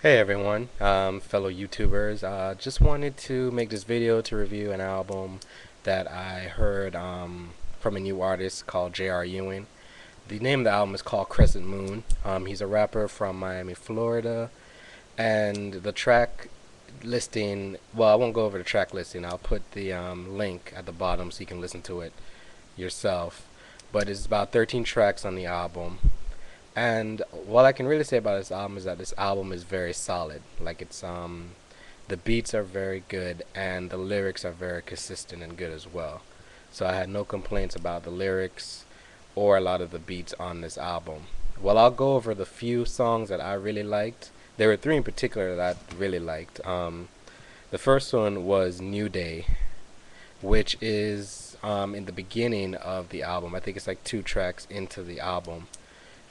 Hey everyone, fellow YouTubers. Just wanted to make this video to review an album that I heard from a new artist called J.R. Ewing. The name of the album is called Crescent Moon. He's a rapper from Miami, Florida, and the track listing, well, I won't go over the track listing. I'll put the link at the bottom so you can listen to it yourself. But it's about 13 tracks on the album. And what I can really say about this album is that this album is very solid. Like the beats are very good and the lyrics are very consistent and good as well. So I had no complaints about the lyrics or a lot of the beats on this album. Well, I'll go over the few songs that I really liked. There were three in particular that I really liked. The first one was New Day, which is in the beginning of the album. I think it's like two tracks into the album.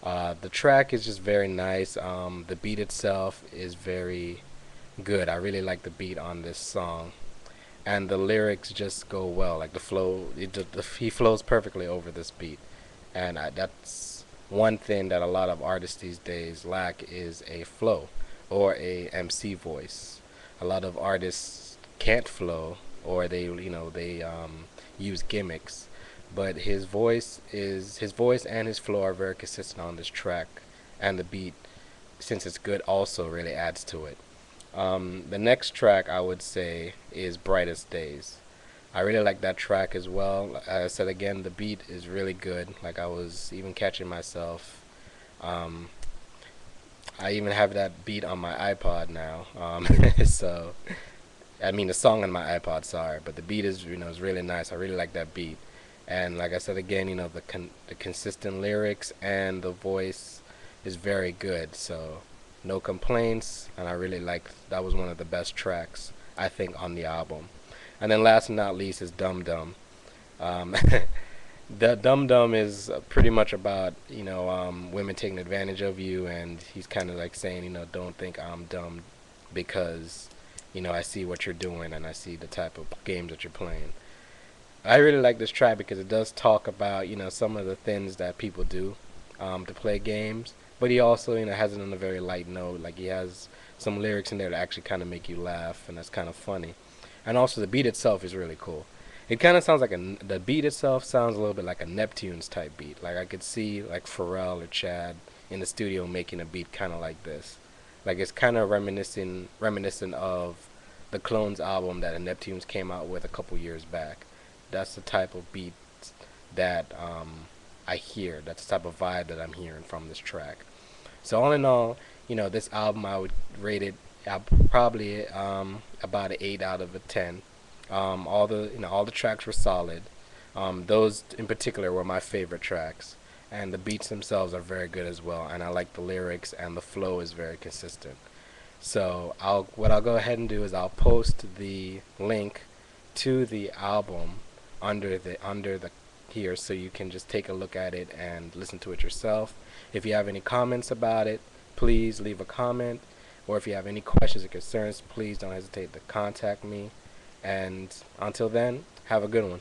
The track is just very nice. The beat itself is very good. I really like the beat on this song, and the lyrics just go well. Like the flow, he flows perfectly over this beat, and that's one thing that a lot of artists these days lack is a flow or a MC voice. A lot of artists can't flow, or they use gimmicks, but his voice and his flow are very consistent on this track, and the beat, since it's good, also really adds to it. The next track I would say is Brightest Days. I really like that track as well. Like I said again, the beat is really good. Like I was even catching myself. Um, I even have that beat on my iPod now. So I mean the song on my iPod, sorry, but the beat is really nice. I really like that beat. And like I said again, the consistent lyrics and the voice is very good. So no complaints, and I really like that was one of the best tracks I think on the album. And then last but not least is Dum Dum. Um, the Dum Dum is pretty much about women taking advantage of you, and he's kind of like saying don't think I'm dumb because I see what you're doing and I see the type of games that you're playing. I really like this track because it does talk about some of the things that people do to play games, but he also has it on a very light note. Like he has some lyrics in there that actually kind of make you laugh, and that's kind of funny. And also the beat itself is really cool. It kind of sounds like the beat itself sounds a little bit like a Neptunes type beat. Like I could see like Pharrell or Chad in the studio making a beat kind of like this. Like it's kind of reminiscent of the Clones album that the Neptunes came out with a couple years back. That's the type of beat that I hear. That's the type of vibe that I'm hearing from this track. So all in all, this album I would rate it probably about an 8 out of a 10. All the tracks were solid. Those in particular were my favorite tracks, and the beats themselves are very good as well. And I like the lyrics, and the flow is very consistent. So what I'll go ahead and do is I'll post the link to the album under the here, so you can just take a look at it and listen to it yourself. If you have any comments about it, please leave a comment, or if you have any questions or concerns, please don't hesitate to contact me. And until then, have a good one.